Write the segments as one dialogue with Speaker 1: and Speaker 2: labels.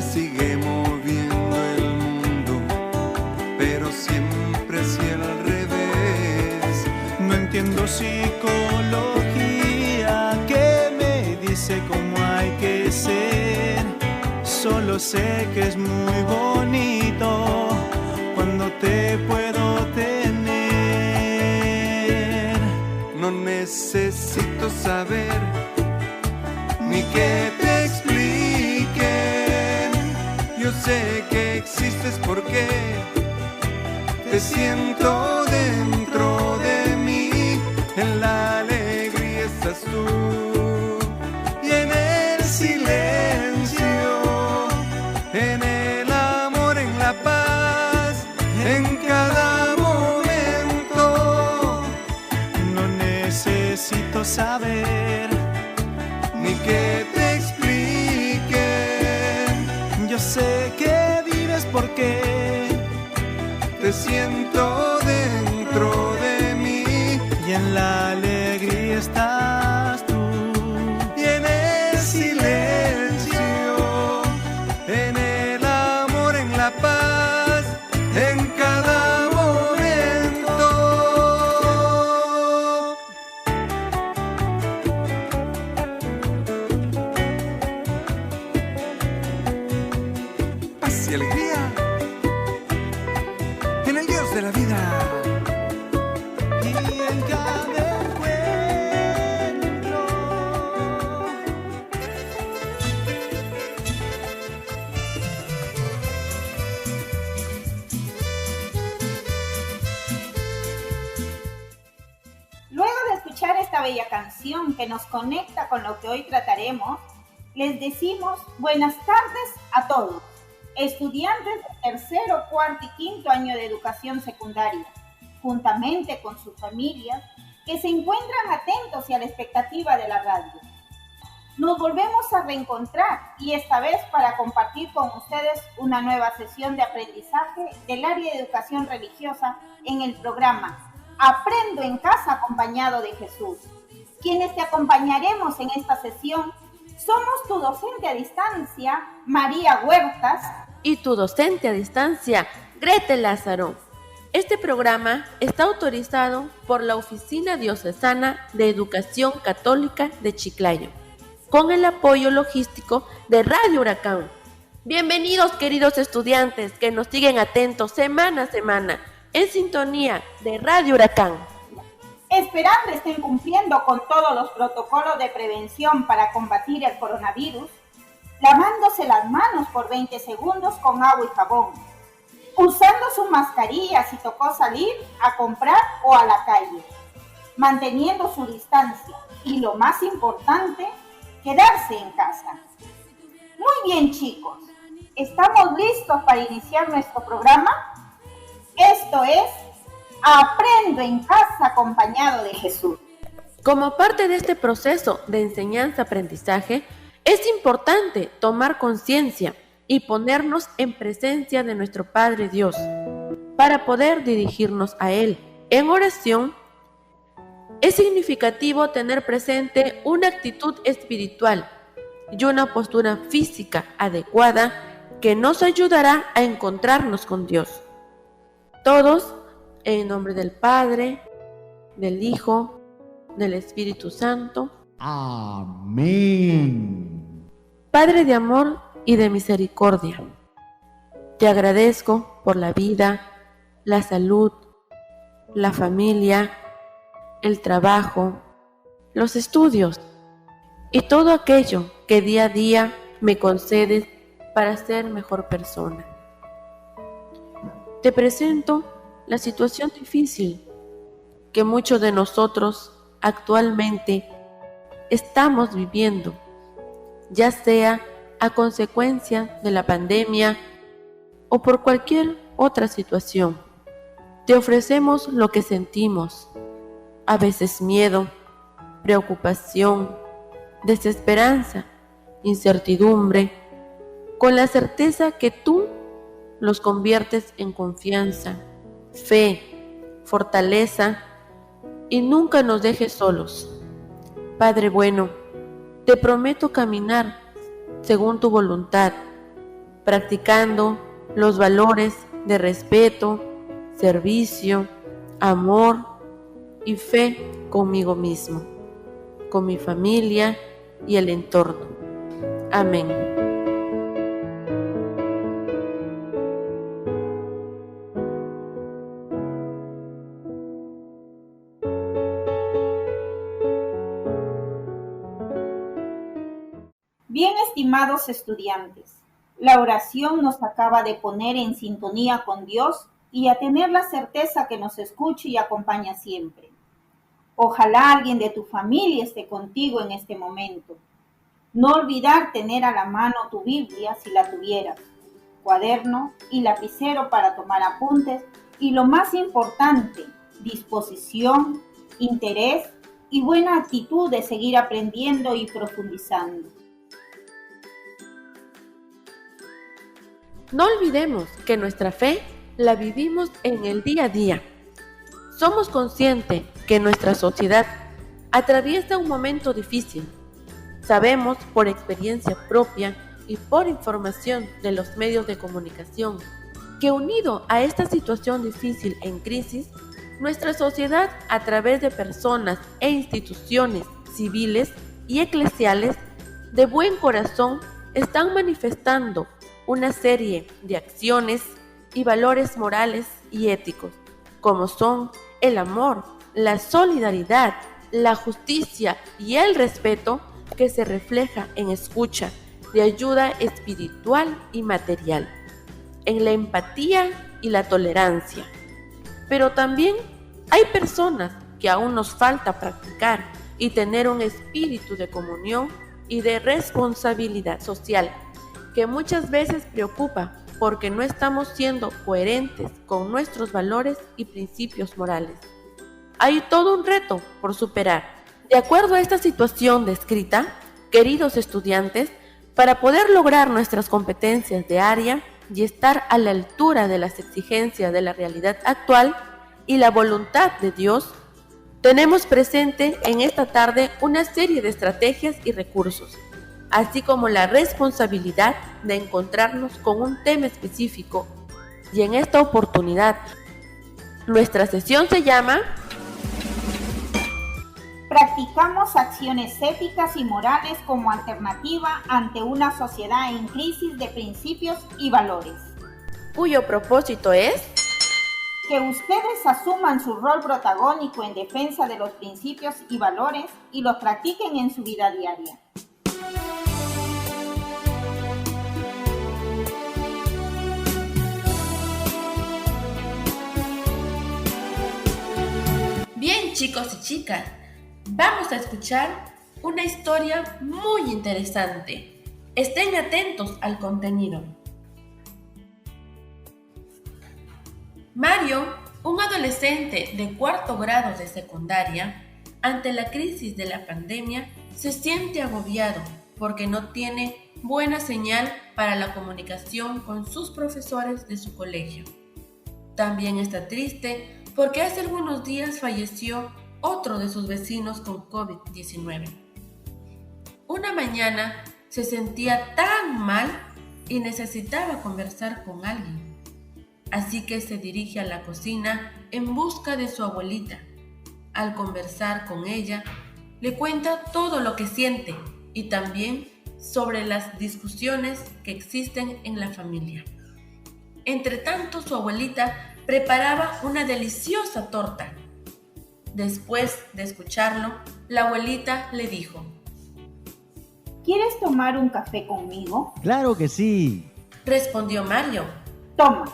Speaker 1: se sigue moviendo el mundo, pero siempre hacia el revés. No entiendo psicología que me dice cómo hay que ser. Solo sé que es muy bonito cuando te puedo tener. No necesito saber ni que te expliquen. Yo sé que existes porque te siento dentro de mí. En la alegría estás tú y en el silencio, en el amor, en la paz, en cada momento. No necesito saber ni que te expliquen. Yo sé que vives porque te siento dentro de mí y en la alegría estás tú y en el silencio, en el amor, en la paz, en cada momento. Paz y alegría en el Dios de la vida y en cada encuentro.
Speaker 2: Luego de escuchar esta bella canción que nos conecta con lo que hoy trataremos, les decimos buenas tardes a todos, estudiantes de tercero, cuarto y quinto año de educación secundaria, juntamente con sus familias, que se encuentran atentos y a la expectativa de la radio. Nos volvemos a reencontrar y esta vez para compartir con ustedes una nueva sesión de aprendizaje del área de educación religiosa en el programa Aprendo en Casa acompañado de Jesús. Quienes te acompañaremos en esta sesión somos tu docente a distancia, María Huertas,
Speaker 3: y tu docente a distancia, Gretel Lázaro. Este programa está autorizado por la Oficina Diocesana de Educación Católica de Chiclayo, con el apoyo logístico de Radio Huracán. Bienvenidos, queridos estudiantes que nos siguen atentos semana a semana en sintonía de Radio Huracán.
Speaker 2: Esperando estén cumpliendo con todos los protocolos de prevención para combatir el coronavirus, lavándose las manos por 20 segundos con agua y jabón, usando su mascarilla si tocó salir a comprar o a la calle, manteniendo su distancia y, lo más importante, quedarse en casa. Muy bien, chicos, ¿estamos listos para iniciar nuestro programa? Esto es Aprendo en Casa acompañado de Jesús.
Speaker 3: Como parte de este proceso de enseñanza-aprendizaje, es importante tomar conciencia y ponernos en presencia de nuestro Padre Dios para poder dirigirnos a Él en oración. Es significativo tener presente una actitud espiritual y una postura física adecuada que nos ayudará a encontrarnos con Dios. Todos, en nombre del Padre, del Hijo, del Espíritu Santo.
Speaker 4: Amén.
Speaker 3: Padre de amor y de misericordia, te agradezco por la vida, la salud, la familia, el trabajo, los estudios y todo aquello que día a día me concedes para ser mejor persona. Te presento la situación difícil que muchos de nosotros actualmente estamos viviendo, ya sea a consecuencia de la pandemia o por cualquier otra situación. Te ofrecemos lo que sentimos, a veces miedo, preocupación, desesperanza, incertidumbre, con la certeza que tú los conviertes en confianza, fe, fortaleza y nunca nos dejes solos. Padre bueno, te prometo caminar según tu voluntad, practicando los valores de respeto, servicio, amor y fe conmigo mismo, con mi familia y el entorno. Amén.
Speaker 2: Bien, estimados estudiantes, la oración nos acaba de poner en sintonía con Dios y a tener la certeza que nos escucha y acompaña siempre. Ojalá alguien de tu familia esté contigo en este momento. No olvidar tener a la mano tu Biblia si la tuvieras, cuaderno y lapicero para tomar apuntes y lo más importante, disposición, interés y buena actitud de seguir aprendiendo y profundizando.
Speaker 3: No olvidemos que nuestra fe la vivimos en el día a día. Somos conscientes que nuestra sociedad atraviesa un momento difícil. Sabemos por experiencia propia y por información de los medios de comunicación que unido a esta situación difícil en crisis, nuestra sociedad a través de personas e instituciones civiles y eclesiales de buen corazón están manifestando una serie de acciones y valores morales y éticos, como son el amor, la solidaridad, la justicia y el respeto que se refleja en escucha, de ayuda espiritual y material, en la empatía y la tolerancia. Pero también hay personas que aún nos falta practicar y tener un espíritu de comunión y de responsabilidad social, que muchas veces preocupa porque no estamos siendo coherentes con nuestros valores y principios morales. Hay todo un reto por superar. De acuerdo a esta situación descrita, queridos estudiantes, para poder lograr nuestras competencias de área y estar a la altura de las exigencias de la realidad actual y la voluntad de Dios, tenemos presente en esta tarde una serie de estrategias y recursos, así como la responsabilidad de encontrarnos con un tema específico. Y en esta oportunidad, nuestra sesión se llama
Speaker 2: Practicamos acciones éticas y morales como alternativa ante una sociedad en crisis de principios y valores,
Speaker 3: cuyo propósito es
Speaker 2: que ustedes asuman su rol protagónico en defensa de los principios y valores y los practiquen en su vida diaria.
Speaker 3: Bien, chicos y chicas, vamos a escuchar una historia muy interesante. Estén atentos al contenido. Mario, un adolescente de 4º grado de secundaria, ante la crisis de la pandemia, se siente agobiado porque no tiene buena señal para la comunicación con sus profesores de su colegio. También está triste porque hace algunos días falleció otro de sus vecinos con COVID-19. Una mañana se sentía tan mal y necesitaba conversar con alguien. Así que se dirige a la cocina en busca de su abuelita. Al conversar con ella, le cuenta todo lo que siente y también sobre las discusiones que existen en la familia. Entre tanto, su abuelita preparaba una deliciosa torta. Después de escucharlo, la abuelita le dijo:
Speaker 2: ¿Quieres tomar un café conmigo?
Speaker 4: ¡Claro que sí!
Speaker 3: Respondió Mario.
Speaker 2: Toma,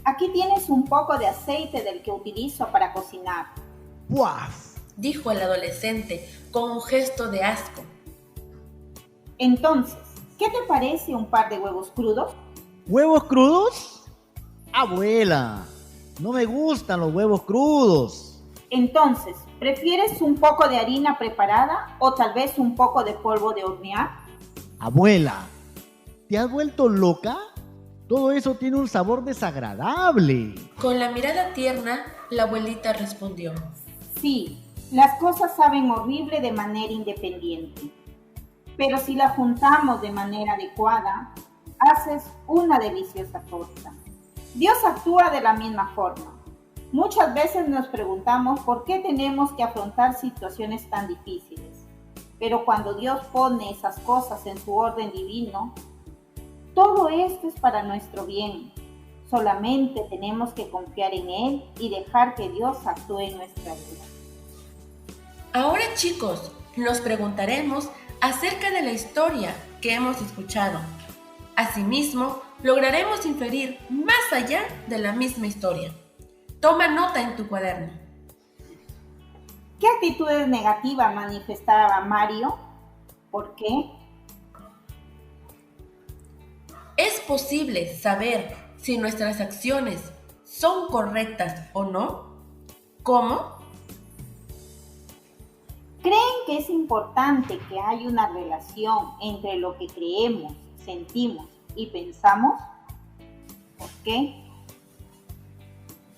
Speaker 2: aquí tienes un poco de aceite del que utilizo para cocinar.
Speaker 4: ¡Puaf!
Speaker 3: Dijo el adolescente con un gesto de asco.
Speaker 2: Entonces, ¿qué te parece un par de huevos crudos?
Speaker 4: ¿Huevos crudos? Abuela, no me gustan los huevos crudos.
Speaker 2: Entonces, ¿prefieres un poco de harina preparada o tal vez un poco de polvo de hornear?
Speaker 4: Abuela, ¿te has vuelto loca? Todo eso tiene un sabor desagradable.
Speaker 3: Con la mirada tierna, la abuelita respondió:
Speaker 2: Sí, las cosas saben horrible de manera independiente. Pero si las juntamos de manera adecuada, haces una deliciosa torta. Dios actúa de la misma forma. Muchas veces nos preguntamos por qué tenemos que afrontar situaciones tan difíciles. Pero cuando Dios pone esas cosas en su orden divino, todo esto es para nuestro bien. Solamente tenemos que confiar en Él y dejar que Dios actúe en nuestra vida.
Speaker 3: Ahora, chicos, nos preguntaremos acerca de la historia que hemos escuchado. Asimismo, lograremos inferir más allá de la misma historia. Toma nota en tu cuaderno.
Speaker 2: ¿Qué actitudes negativas manifestaba Mario? ¿Por qué?
Speaker 3: ¿Es posible saber si nuestras acciones son correctas o no? ¿Cómo?
Speaker 2: ¿Creen que es importante que haya una relación entre lo que creemos, sentimos y pensamos? ¿Por qué?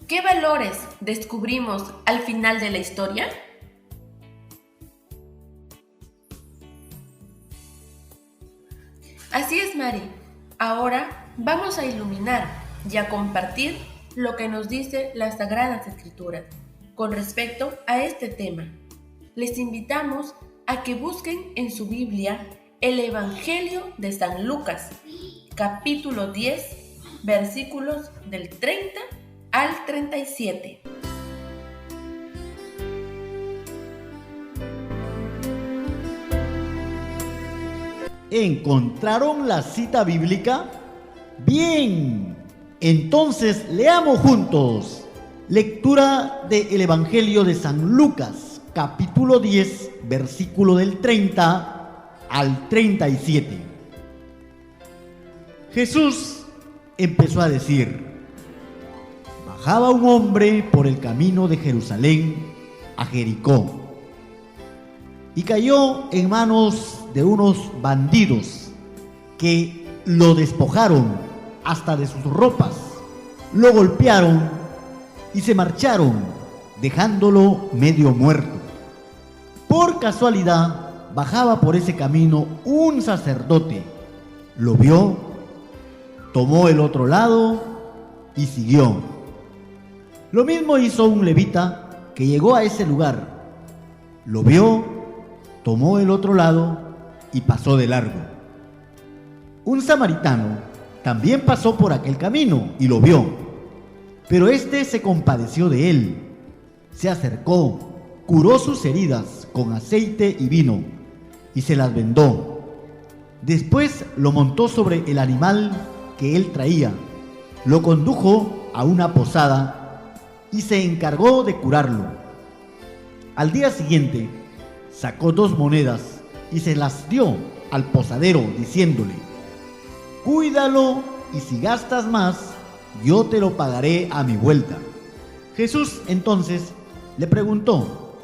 Speaker 3: ¿Qué valores descubrimos al final de la historia? Así es, Mari. Ahora vamos a iluminar y a compartir lo que nos dice las Sagradas Escrituras con respecto a este tema. Les invitamos a que busquen en su Biblia el Evangelio de San Lucas, capítulo 10, versículos del 30 al 37.
Speaker 4: ¿Encontraron la cita bíblica? Bien, entonces leamos juntos. Lectura del Evangelio de San Lucas, capítulo 10, versículo del 30 al 37. Jesús empezó a decir: bajaba un hombre por el camino de Jerusalén a Jericó y cayó en manos de unos bandidos que lo despojaron hasta de sus ropas, lo golpearon y se marcharon, dejándolo medio muerto. Por casualidad, bajaba por ese camino un sacerdote, lo vio, tomó el otro lado y siguió. Lo mismo hizo un levita que llegó a ese lugar, lo vio, tomó el otro lado y pasó de largo. Un samaritano también pasó por aquel camino y lo vio, pero éste se compadeció de él, se acercó, curó sus heridas con aceite y vino y se las vendó. Después lo montó sobre el animal que él traía, lo condujo a una posada y se encargó de curarlo. Al día siguiente sacó 2 monedas y se las dio al posadero, diciéndole: cuídalo y si gastas más, yo te lo pagaré a mi vuelta. Jesús entonces le preguntó: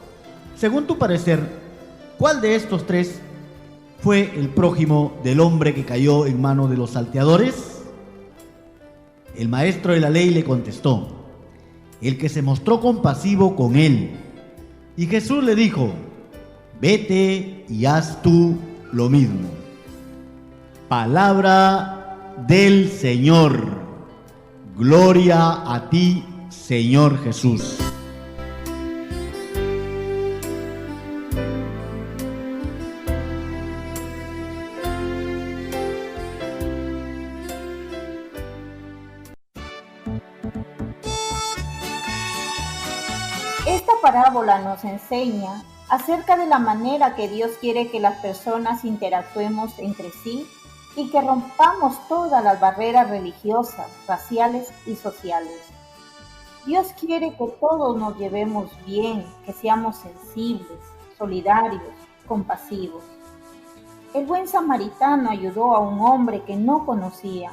Speaker 4: según tu parecer, ¿cuál de estos 3 fue el prójimo del hombre que cayó en mano de los salteadores? El maestro de la ley le contestó: el que se mostró compasivo con él. Y Jesús le dijo: vete y haz tú lo mismo. Palabra del Señor. Gloria a ti, Señor Jesús.
Speaker 2: Esta parábola nos enseña acerca de la manera que Dios quiere que las personas interactuemos entre sí y que rompamos todas las barreras religiosas, raciales y sociales. Dios quiere que todos nos llevemos bien, que seamos sensibles, solidarios, compasivos. El buen samaritano ayudó a un hombre que no conocía,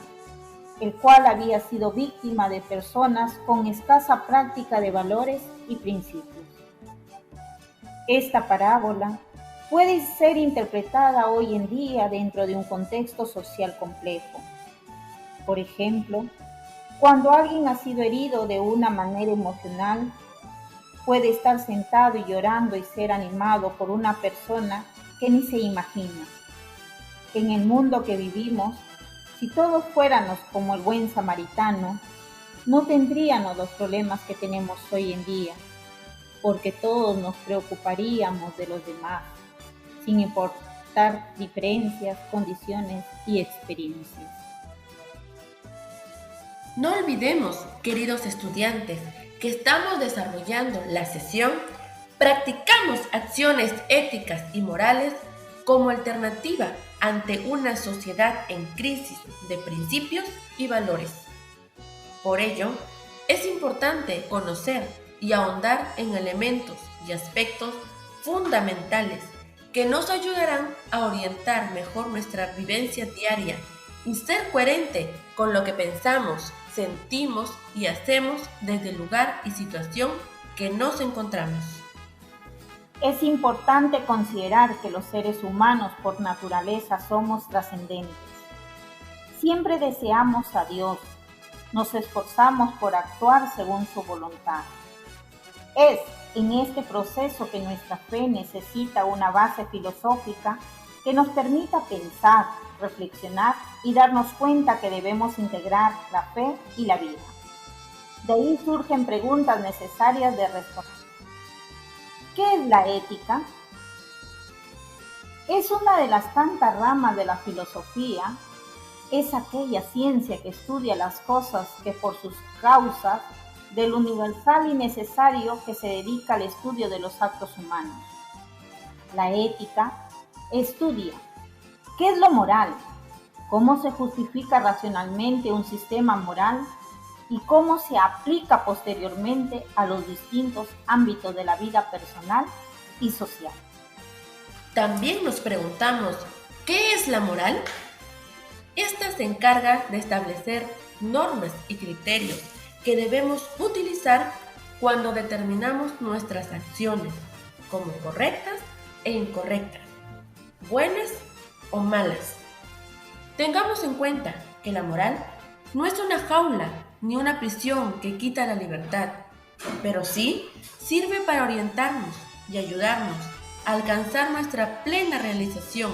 Speaker 2: el cual había sido víctima de personas con escasa práctica de valores y principios. Esta parábola puede ser interpretada hoy en día dentro de un contexto social complejo. Por ejemplo, cuando alguien ha sido herido de una manera emocional, puede estar sentado y llorando y ser animado por una persona que ni se imagina. En el mundo que vivimos, Si todos fuéramos como el buen samaritano, no tendríamos los problemas que tenemos hoy en día, porque todos nos preocuparíamos de los demás, sin importar diferencias, condiciones y experiencias.
Speaker 3: No olvidemos, queridos estudiantes, que estamos desarrollando la sesión Practicamos acciones éticas y morales como alternativa ante una sociedad en crisis de principios y valores. Por ello, es importante conocer y ahondar en elementos y aspectos fundamentales que nos ayudarán a orientar mejor nuestra vivencia diaria y ser coherente con lo que pensamos, sentimos y hacemos desde el lugar y situación que nos encontramos.
Speaker 2: Es importante considerar que los seres humanos por naturaleza somos trascendentes. Siempre deseamos a Dios, nos esforzamos por actuar según su voluntad. Es en este proceso que nuestra fe necesita una base filosófica que nos permita pensar, reflexionar y darnos cuenta que debemos integrar la fe y la vida. De ahí surgen preguntas necesarias de responder. ¿Qué es la ética? Es una de las tantas ramas de la filosofía. Es aquella ciencia que estudia las cosas que por sus causas, de lo universal y necesario que se dedica al estudio de los actos humanos. La ética estudia qué es lo moral, cómo se justifica racionalmente un sistema moral y cómo se aplica posteriormente a los distintos ámbitos de la vida personal y social.
Speaker 3: También nos preguntamos, ¿qué es la moral? Esta se encarga de establecer normas y criterios que debemos utilizar cuando determinamos nuestras acciones como correctas e incorrectas, buenas o malas. Tengamos en cuenta que la moral no es una jaula ni una prisión que quita la libertad, pero sí sirve para orientarnos y ayudarnos a alcanzar nuestra plena realización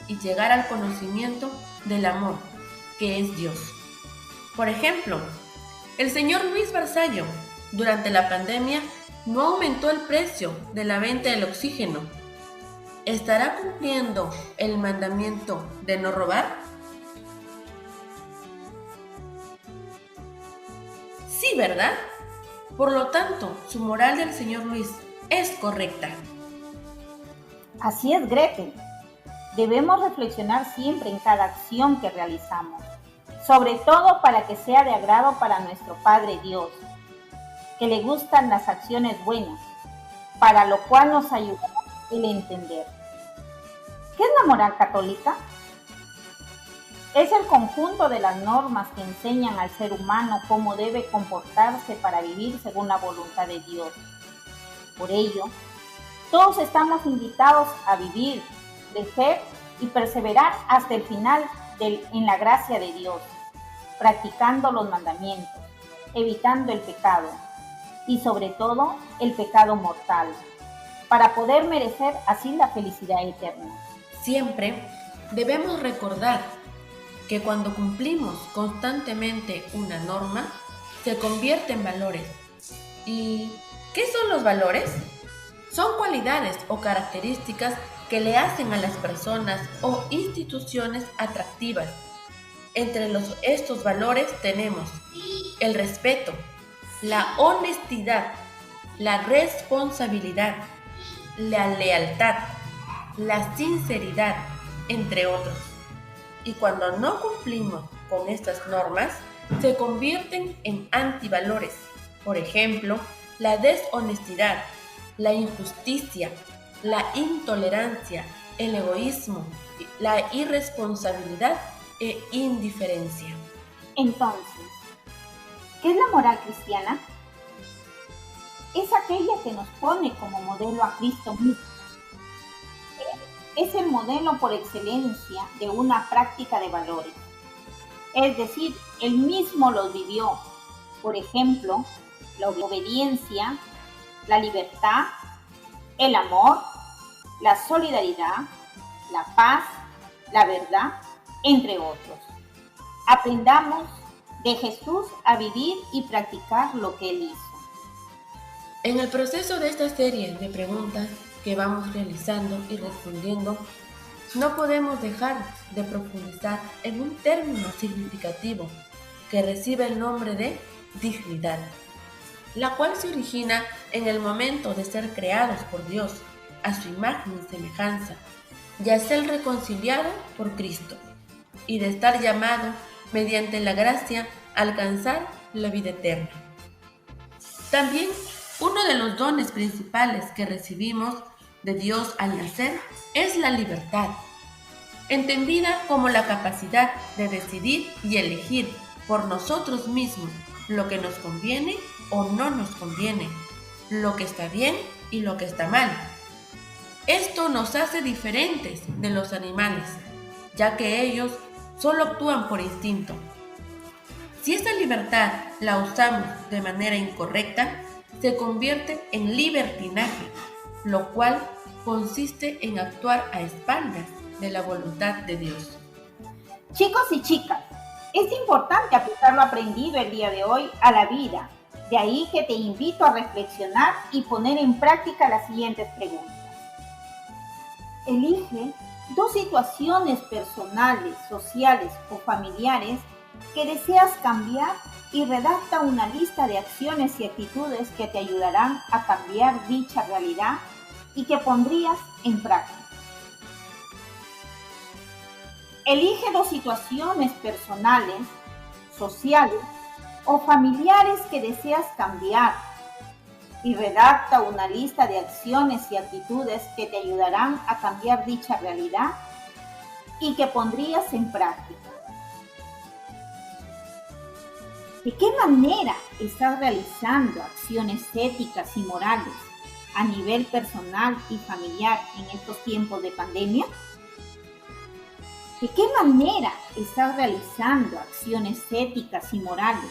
Speaker 3: y llegar al conocimiento del amor, que es Dios. Por ejemplo, el señor Luis Barzallo, durante la pandemia, no aumentó el precio de la venta del oxígeno. ¿Estará cumpliendo el mandamiento de no robar? Sí, ¿verdad? Por lo tanto, su moral del señor Luis es correcta.
Speaker 2: Así es, Gretel. Debemos reflexionar siempre en cada acción que realizamos, sobre todo para que sea de agrado para nuestro Padre Dios, que le gustan las acciones buenas, para lo cual nos ayudará el entender. ¿Qué es la moral católica? Es el conjunto de las normas que enseñan al ser humano cómo debe comportarse para vivir según la voluntad de Dios. Por ello, todos estamos invitados a vivir, crecer y perseverar hasta el final en la gracia de Dios, practicando los mandamientos, evitando el pecado y sobre todo el pecado mortal, para poder merecer así la felicidad eterna.
Speaker 3: Siempre debemos recordar que cuando cumplimos constantemente una norma, se convierte en valores. ¿Y qué son los valores? Son cualidades o características que le hacen a las personas o instituciones atractivas. Entre estos valores tenemos el respeto, la honestidad, la responsabilidad, la lealtad, la sinceridad, entre otros. Y cuando no cumplimos con estas normas, se convierten en antivalores. Por ejemplo, la deshonestidad, la injusticia, la intolerancia, el egoísmo, la irresponsabilidad e indiferencia.
Speaker 2: Entonces, ¿qué es la moral cristiana? Es aquella que nos pone como modelo a Cristo mismo. Es el modelo por excelencia de una práctica de valores. Es decir, él mismo los vivió. Por ejemplo, la obediencia, la libertad, el amor, la solidaridad, la paz, la verdad, entre otros. Aprendamos de Jesús a vivir y practicar lo que Él hizo.
Speaker 3: En el proceso de esta serie de preguntas que vamos realizando y respondiendo, no podemos dejar de profundizar en un término significativo que recibe el nombre de dignidad, la cual se origina en el momento de ser creados por Dios a su imagen y semejanza, y a ser reconciliado por Cristo, y de estar llamado mediante la gracia a alcanzar la vida eterna. También uno de los dones principales que recibimos de Dios al nacer es la libertad, entendida como la capacidad de decidir y elegir por nosotros mismos lo que nos conviene o no nos conviene, lo que está bien y lo que está mal. Esto nos hace diferentes de los animales, ya que ellos solo actúan por instinto. Si esa libertad la usamos de manera incorrecta, se convierte en libertinaje, lo cual consiste en actuar a espaldas de la voluntad de Dios.
Speaker 2: Chicos y chicas, es importante aplicar lo aprendido el día de hoy a la vida. De ahí que te invito a reflexionar y poner en práctica las siguientes preguntas. Elige 2 situaciones personales, sociales o familiares que deseas cambiar y redacta una lista de acciones y actitudes que te ayudarán a cambiar dicha realidad y que pondrías en práctica. Elige 2 situaciones personales, sociales o familiares que deseas cambiar y redacta una lista de acciones y actitudes que te ayudarán a cambiar dicha realidad y que pondrías en práctica. ¿De qué manera estás realizando acciones éticas y morales a nivel personal y familiar en estos tiempos de pandemia? ¿De qué manera estás realizando acciones éticas y morales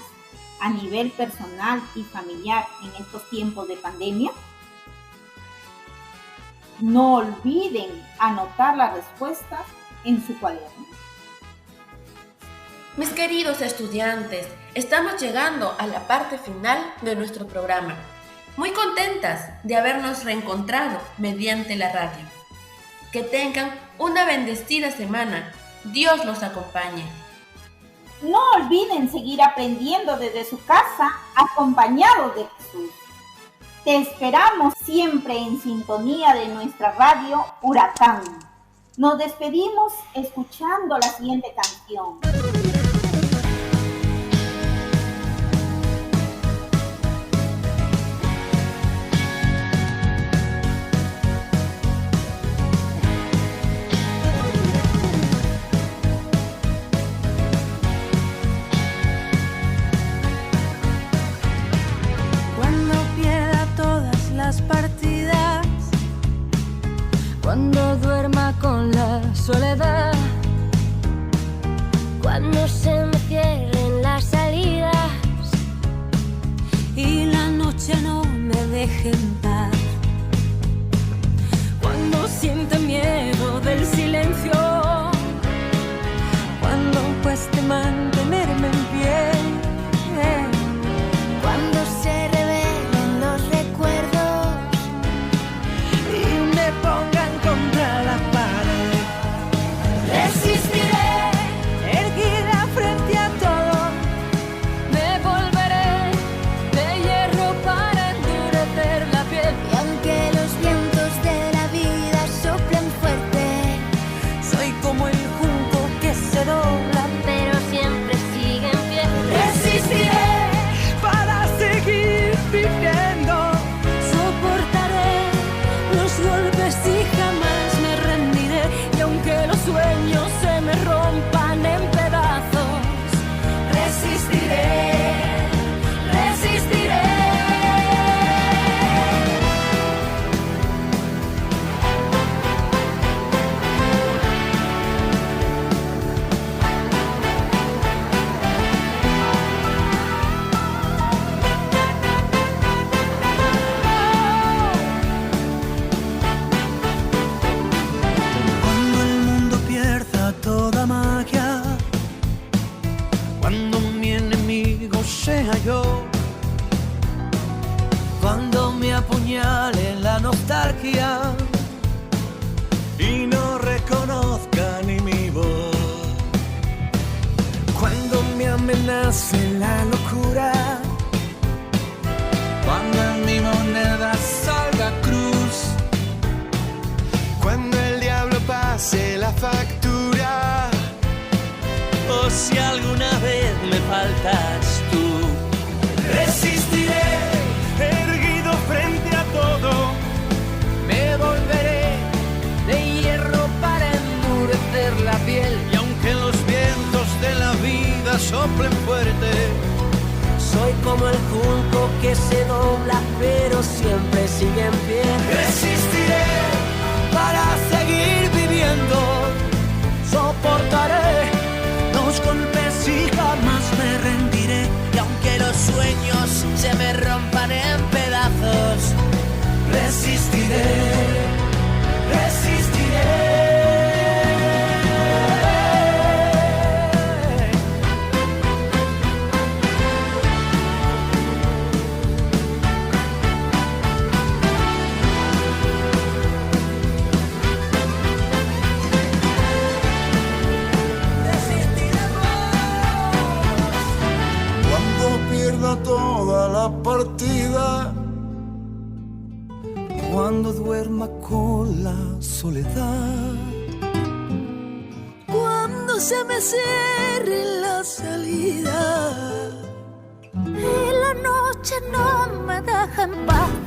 Speaker 2: a nivel personal y familiar en estos tiempos de pandemia? No olviden anotar las respuestas en su cuaderno.
Speaker 3: Mis queridos estudiantes, estamos llegando a la parte final de nuestro programa. Muy contentas de habernos reencontrado mediante la radio. Que tengan una bendecida semana. Dios los acompañe.
Speaker 2: No olviden seguir aprendiendo desde su casa, acompañados de Jesús. Te esperamos siempre en sintonía de nuestra radio Huracán. Nos despedimos escuchando la siguiente canción.
Speaker 5: Partidas, cuando duerma con la soledad, cuando se me cierren las salidas y la noche no me deje en paz, cuando sienta miedo del silencio, cuando cueste mantenerme en pie, cuando se revelen los recuerdos pongan contra la pared. Resistiré, erguida frente a todo. Me volveré de hierro para endurecer la piel.
Speaker 1: enemigo sea yo. Cuando me apuñale la nostalgia y no reconozca ni mi voz. Cuando me amenace la locura, cuando en mi moneda salga cruz, cuando el diablo pase la factura, o si alguna vez me faltas tú, resistiré erguido frente a todo, me volveré de hierro para endurecer la piel, y aunque los vientos de la vida soplen fuerte, soy como el junco que se dobla pero siempre sigue en pie. Resistiré para seguir viviendo, soportaré los golpes y jamás me rendiré. Y aunque los sueños se me rompan en pedazos, resistiré, resistiré. Toda la partida, cuando duerma con la soledad,
Speaker 5: Cuando se me cierre la salida y la noche no me deja en paz.